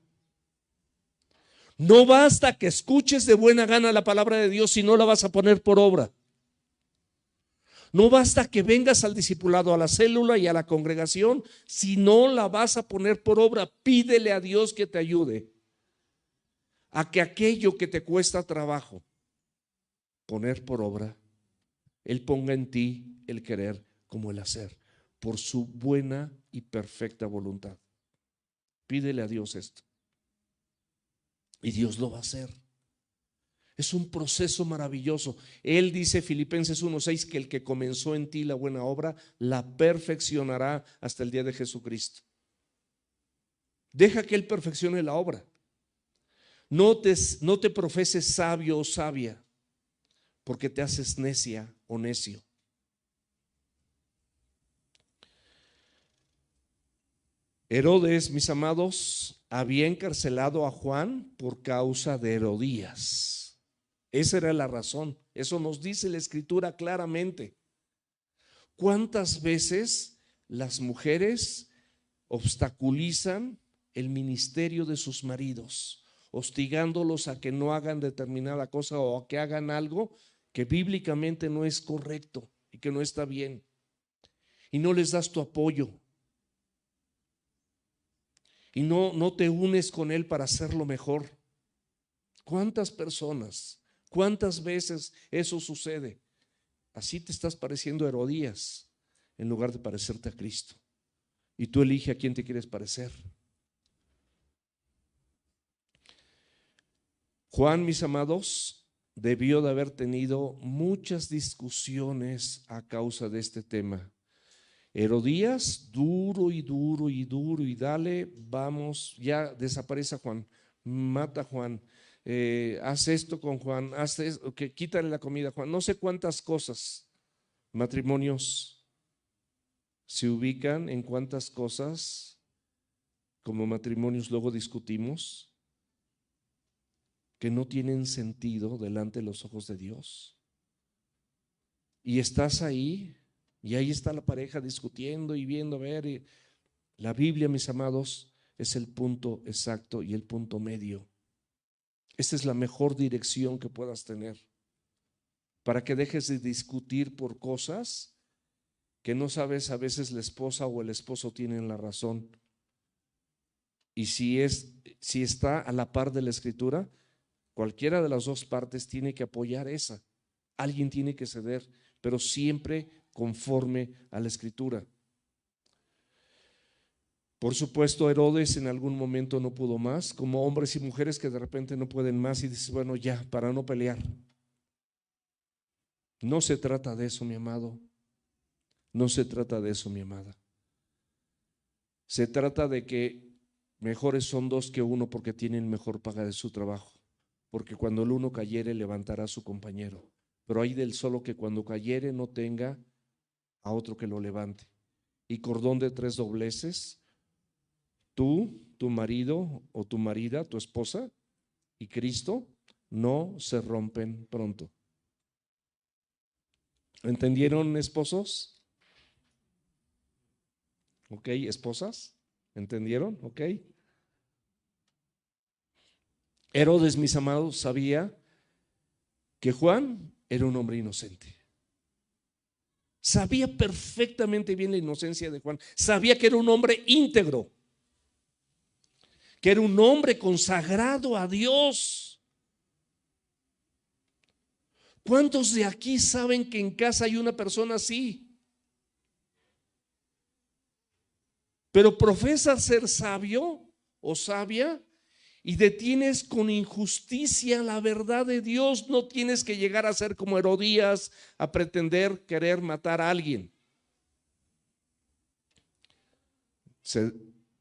No basta que escuches de buena gana la palabra de Dios si no la vas a poner por obra. No basta que vengas al discipulado, a la célula y a la congregación si no la vas a poner por obra. Pídele a Dios que te ayude a que aquello que te cuesta trabajo poner por obra, Él ponga en ti el querer como el hacer, por su buena y perfecta voluntad. Pídele a Dios esto. Y Dios lo va a hacer. Es un proceso maravilloso. Él dice, Filipenses 1:6, que el que comenzó en ti la buena obra, la perfeccionará hasta el día de Jesucristo. Deja que Él perfeccione la obra. No te profeses sabio o sabia, porque te haces necia o necio. Herodes, mis amados, había encarcelado a Juan por causa de Herodías. Esa era la razón. Eso nos dice la Escritura claramente. ¿Cuántas veces las mujeres obstaculizan el ministerio de sus maridos, hostigándolos a que no hagan determinada cosa o a que hagan algo que bíblicamente no es correcto y que no está bien? Y no les das tu apoyo. Y no te unes con él para hacerlo mejor. ¿Cuántas personas, cuántas veces eso sucede? Así te estás pareciendo Herodías en lugar de parecerte a Cristo. Y tú elige a quién te quieres parecer. Juan, mis amados, debió de haber tenido muchas discusiones a causa de este tema. Herodías, duro y duro y duro y dale, vamos, ya desaparece a Juan, mata a Juan, haz esto con Juan, haz esto, quítale la comida a Juan, no sé cuántas cosas. Matrimonios se ubican en cuántas cosas como matrimonios luego discutimos que no tienen sentido delante de los ojos de Dios. Y estás ahí. Y ahí está la pareja discutiendo y viendo, a ver, y la Biblia, mis amados, es el punto exacto y el punto medio. Esta es la mejor dirección que puedas tener para que dejes de discutir por cosas que no sabes, a veces la esposa o el esposo tienen la razón. Y si está a la par de la Escritura, cualquiera de las dos partes tiene que apoyar esa. Alguien tiene que ceder, pero siempre conforme a la Escritura. Por supuesto, Herodes en algún momento no pudo más, como hombres y mujeres que de repente no pueden más y dices, bueno, ya, para no pelear. No se trata de eso, mi amado. No se trata de eso, mi amada. Se trata de que mejores son dos que uno porque tienen mejor paga de su trabajo. Porque cuando el uno cayere, levantará a su compañero. Pero hay del solo que cuando cayere no tenga a otro que lo levante. Y cordón de tres dobleces, tú, tu marido o tu marida, tu esposa y Cristo no se rompen pronto. ¿Entendieron, esposos? ¿Ok? ¿Esposas? ¿Entendieron? ¿Ok? Herodes, mis amados, sabía que Juan era un hombre inocente. Sabía perfectamente bien la inocencia de Juan. Sabía que era un hombre íntegro, que era un hombre consagrado a Dios. ¿Cuántos de aquí saben que en casa hay una persona así? Pero profesa ser sabio o sabia y detienes con injusticia la verdad de Dios. No tienes que llegar a ser como Herodías, a pretender querer matar a alguien.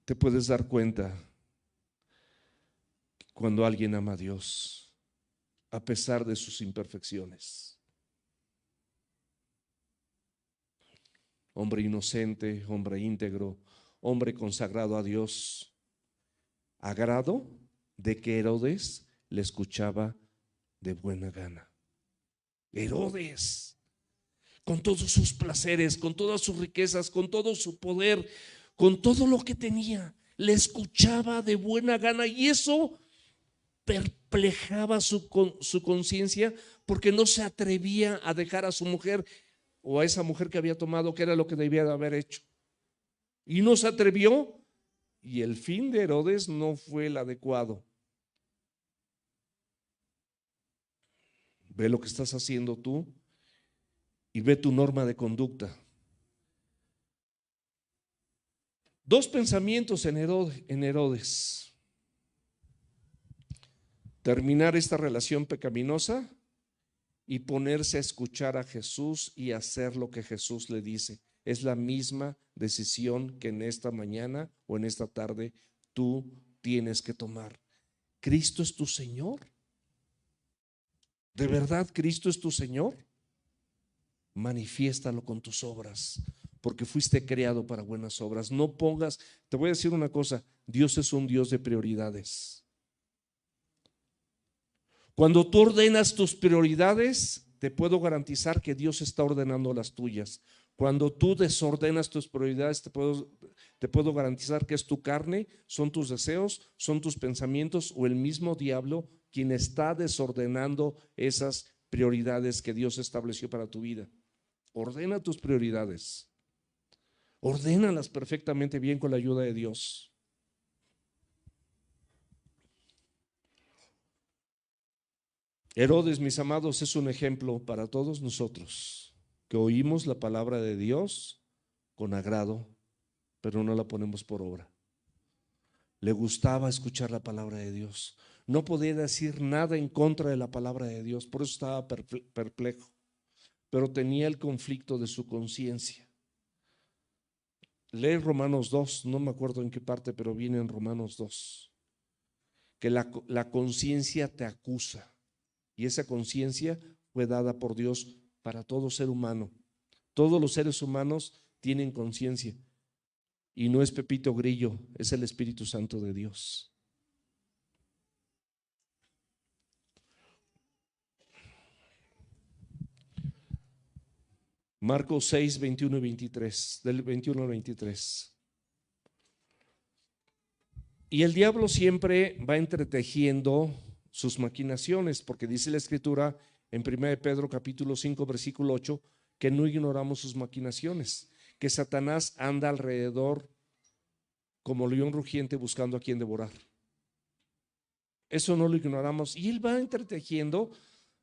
Te puedes dar cuenta cuando alguien ama a Dios, a pesar de sus imperfecciones. Hombre inocente, hombre íntegro, hombre consagrado a Dios, a grado de que Herodes le escuchaba de buena gana. Herodes, con todos sus placeres, con todas sus riquezas, con todo su poder, con todo lo que tenía, le escuchaba de buena gana, y eso perplejaba su conciencia, porque no se atrevía a dejar a su mujer o a esa mujer que había tomado, que era lo que debía de haber hecho. Y no se atrevió, y el fin de Herodes no fue el adecuado. Ve lo que estás haciendo tú y ve tu norma de conducta. Dos pensamientos en Herodes. terminar esta relación pecaminosa y ponerse a escuchar a Jesús y hacer lo que Jesús le dice. Es la misma decisión que en esta mañana o en esta tarde tú tienes que tomar. ¿Cristo es tu Señor? ¿De verdad Cristo es tu Señor? Manifiéstalo con tus obras, porque fuiste creado para buenas obras. No pongas, te voy a decir una cosa, Dios es un Dios de prioridades. Cuando tú ordenas tus prioridades, te puedo garantizar que Dios está ordenando las tuyas. Cuando tú desordenas tus prioridades, te puedo garantizar que es tu carne, son tus deseos, son tus pensamientos o el mismo diablo quien está desordenando esas prioridades que Dios estableció para tu vida. Ordena tus prioridades. Ordénalas perfectamente bien con la ayuda de Dios. Herodes, mis amados, es un ejemplo para todos nosotros que oímos la palabra de Dios con agrado, pero no la ponemos por obra. Le gustaba escuchar la palabra de Dios. No podía decir nada en contra de la palabra de Dios, por eso estaba perplejo, pero tenía el conflicto de su conciencia. Lee Romanos 2, no me acuerdo en qué parte, pero viene en Romanos 2, que la conciencia te acusa. Y esa conciencia fue dada por Dios para todo ser humano. Todos los seres humanos tienen conciencia. Y no es Pepito Grillo, es el Espíritu Santo de Dios. Marcos 6, 21 y 23, del 21 al 23. Y el diablo siempre va entretejiendo sus maquinaciones, porque dice la Escritura en 1 Pedro capítulo 5 versículo 8 que no ignoramos sus maquinaciones, que Satanás anda alrededor como león rugiente buscando a quien devorar. Eso no lo ignoramos y él va entretejiendo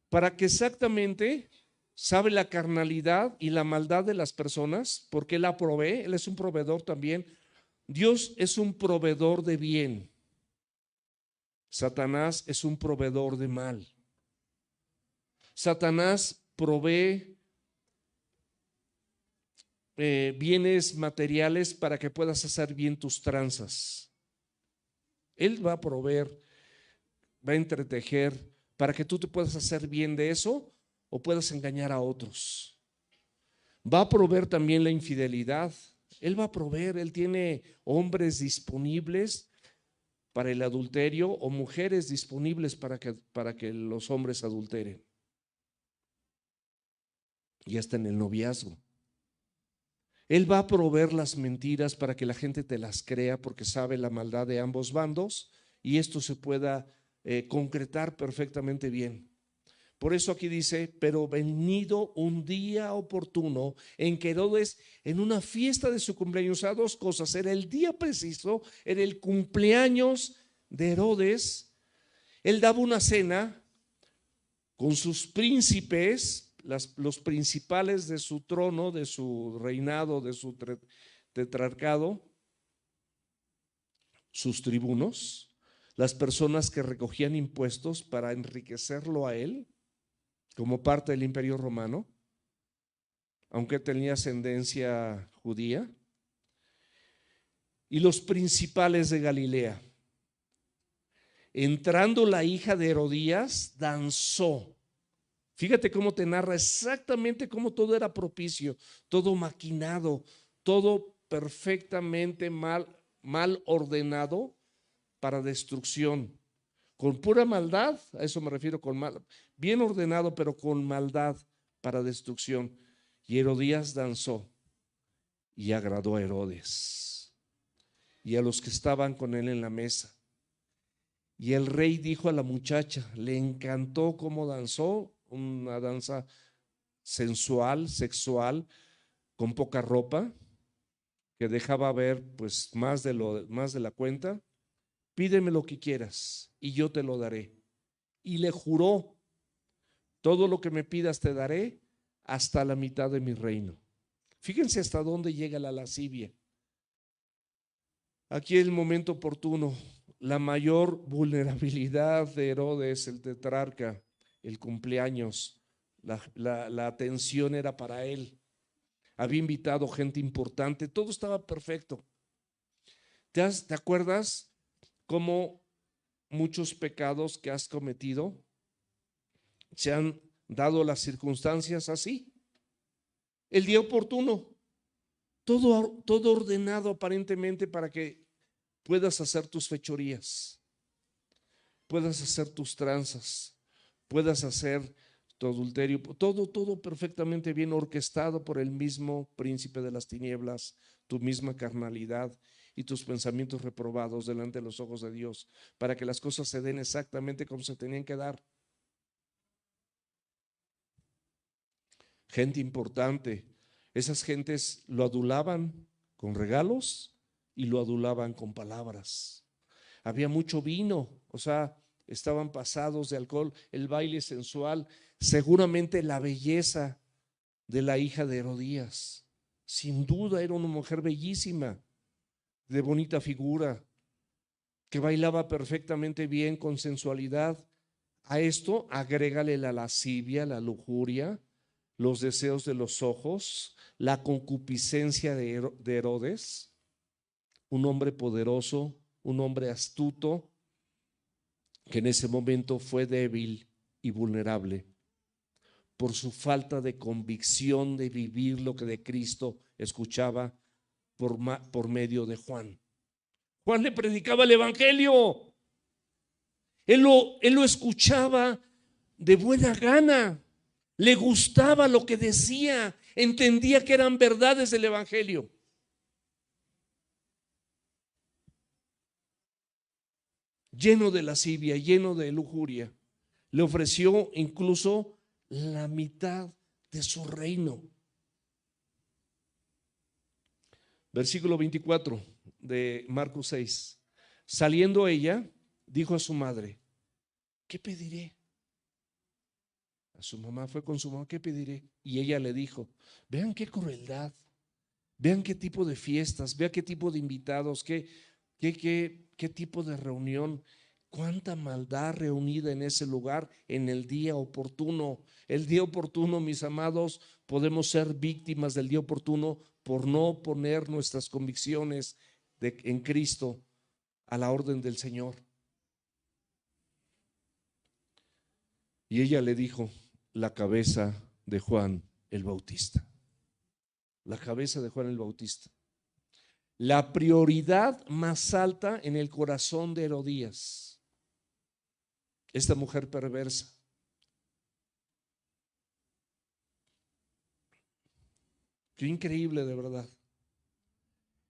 para que exactamente sabe la carnalidad y la maldad de las personas, porque él la provee, él es un proveedor también. Dios es un proveedor de bien. Satanás es un proveedor de mal. Satanás provee bienes materiales para que puedas hacer bien tus tranzas. Él va a proveer, va a entretejer para que tú te puedas hacer bien de eso o puedas engañar a otros. Va a proveer también la infidelidad. Él va a proveer, él tiene hombres disponibles para el adulterio o mujeres disponibles para que los hombres adulteren. Y hasta en el noviazgo. Él va a proveer las mentiras para que la gente te las crea porque sabe la maldad de ambos bandos y esto se pueda concretar perfectamente bien. Por eso aquí dice, pero venido un día oportuno en que Herodes, en una fiesta de su cumpleaños, o sea, dos cosas, era el día preciso, era el cumpleaños de Herodes, él daba una cena con sus príncipes, los principales de su trono, de su reinado, de su tetrarcado, sus tribunos, las personas que recogían impuestos para enriquecerlo a él como parte del Imperio Romano, aunque tenía ascendencia judía, y los principales de Galilea. Entrando la hija de Herodías, danzó. Fíjate cómo te narra exactamente cómo todo era propicio, todo maquinado, todo perfectamente mal ordenado para destrucción. Con pura maldad, a eso me refiero, con mal, bien ordenado, pero con maldad para destrucción. Y Herodías danzó y agradó a Herodes y a los que estaban con él en la mesa. Y el rey dijo a la muchacha, le encantó cómo danzó, una danza sensual, sexual, con poca ropa, que dejaba ver pues más de la cuenta. Pídeme lo que quieras y yo te lo daré. Y le juró, todo lo que me pidas te daré hasta la mitad de mi reino. Fíjense hasta dónde llega la lascivia. Aquí es el momento oportuno. la mayor vulnerabilidad de Herodes, el tetrarca, el cumpleaños, la atención era para él. Había invitado gente importante, todo estaba perfecto. ¿Te acuerdas cómo muchos pecados que has cometido se han dado las circunstancias así? El día oportuno, todo ordenado aparentemente para que puedas hacer tus fechorías, puedas hacer tus tranzas, puedas hacer tu adulterio, todo perfectamente bien orquestado por el mismo príncipe de las tinieblas, tu misma carnalidad y tus pensamientos reprobados delante de los ojos de Dios, para que las cosas se den exactamente como se tenían que dar. Gente importante, esas gentes lo adulaban con regalos y lo adulaban con palabras. Había mucho vino, o sea, estaban pasados de alcohol, el baile sensual, seguramente la belleza de la hija de Herodías. Sin duda era una mujer bellísima, de bonita figura, que bailaba perfectamente bien con sensualidad. A esto agrégale la lascivia, la lujuria, los deseos de los ojos, la concupiscencia de Herodes, un hombre poderoso, un hombre astuto, que en ese momento fue débil y vulnerable por su falta de convicción de vivir lo que de Cristo escuchaba por medio de Juan. Juan le predicaba el evangelio. Él lo escuchaba de buena gana. Le gustaba lo que decía. Entendía que eran verdades del evangelio. Lleno de lascivia, lleno de lujuria. Le ofreció incluso la mitad de su reino. Versículo 24 de Marcos 6. Saliendo ella, dijo a su madre: ¿qué pediré? A su mamá, fue con su mamá: ¿qué pediré? Y ella le dijo: vean qué crueldad, vean qué tipo de fiestas, vean qué tipo de invitados, qué tipo de reunión, cuánta maldad reunida en ese lugar en el día oportuno. El día oportuno, mis amados, podemos ser víctimas del día oportuno por no poner nuestras convicciones en Cristo a la orden del Señor. Y ella le dijo: la cabeza de Juan el Bautista. La cabeza de Juan el Bautista. La prioridad más alta en el corazón de Herodías, esta mujer perversa. Qué increíble, de verdad.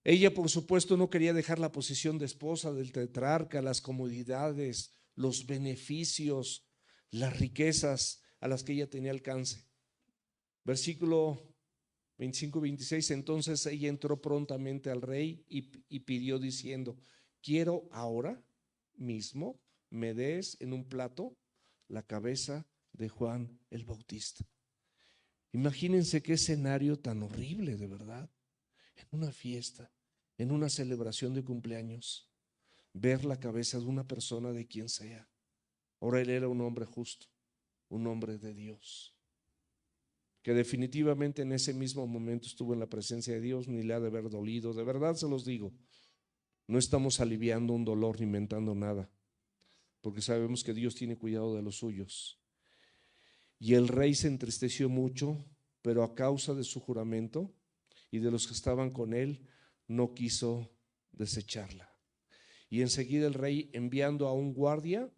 Ella, por supuesto, no quería dejar la posición de esposa del tetrarca, las comodidades, los beneficios, las riquezas a las que ella tenía alcance. Versículo 25-26. Entonces ella entró prontamente al rey y pidió diciendo: quiero ahora mismo me des en un plato la cabeza de Juan el Bautista. Imagínense qué escenario tan horrible, de verdad. En una fiesta, en una celebración de cumpleaños, ver la cabeza de una persona, de quien sea. Ahora él era un hombre justo, un hombre de Dios, que definitivamente en ese mismo momento estuvo en la presencia de Dios, ni le ha de haber dolido. De verdad se los digo, no estamos aliviando un dolor ni inventando nada, porque sabemos que Dios tiene cuidado de los suyos. Y el rey se entristeció mucho, pero a causa de su juramento y de los que estaban con él, no quiso desecharla. Y enseguida el rey, enviando a un guardia,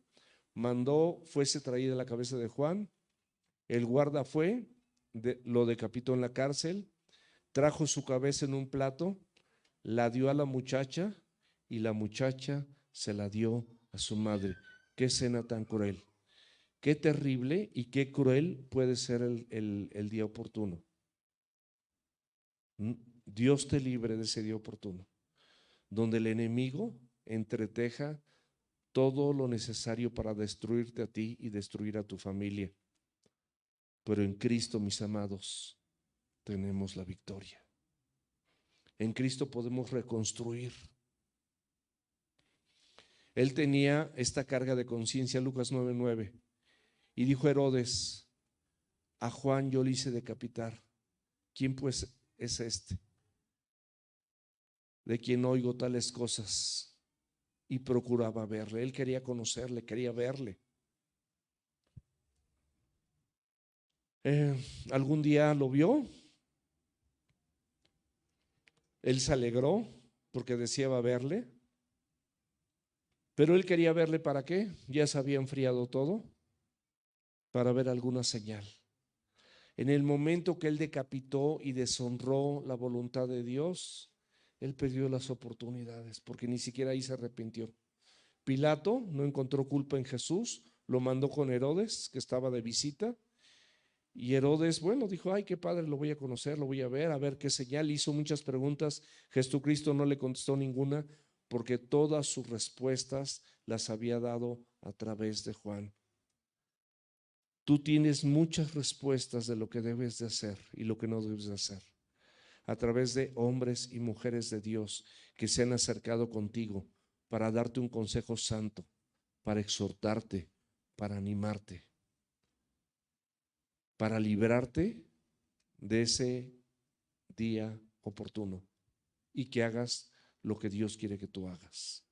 mandó fuese traída la cabeza de Juan. El guarda fue, lo decapitó en la cárcel, trajo su cabeza en un plato, la dio a la muchacha y la muchacha se la dio a su madre. Qué escena tan cruel, qué terrible y qué cruel puede ser el día oportuno. Dios te libre de ese día oportuno, donde el enemigo entreteja todo lo necesario para destruirte a ti y destruir a tu familia. Pero en Cristo, mis amados, tenemos la victoria. En Cristo podemos reconstruir. Él tenía esta carga de conciencia, Lucas 9:9, y dijo Herodes: a Juan yo le hice decapitar. ¿Quién pues es este, de quien oigo tales cosas? Y procuraba verle. Él quería conocerle, quería verle. ¿Algún día lo vio? Él se alegró porque deseaba verle, pero él quería verle ¿para qué? Ya se había enfriado todo, para ver alguna señal. En el momento que él decapitó y deshonró la voluntad de Dios, él perdió las oportunidades porque ni siquiera ahí se arrepintió. Pilato no encontró culpa en Jesús, lo mandó con Herodes, que estaba de visita, y Herodes, bueno, dijo: ay, qué padre, lo voy a conocer, lo voy a ver qué señal. Hizo muchas preguntas, Jesucristo no le contestó ninguna, porque todas sus respuestas las había dado a través de Juan. Tú tienes muchas respuestas de lo que debes de hacer y lo que no debes de hacer, a través de hombres y mujeres de Dios que se han acercado contigo para darte un consejo santo, para exhortarte, para animarte, para librarte de ese día oportuno y que hagas lo que Dios quiere que tú hagas.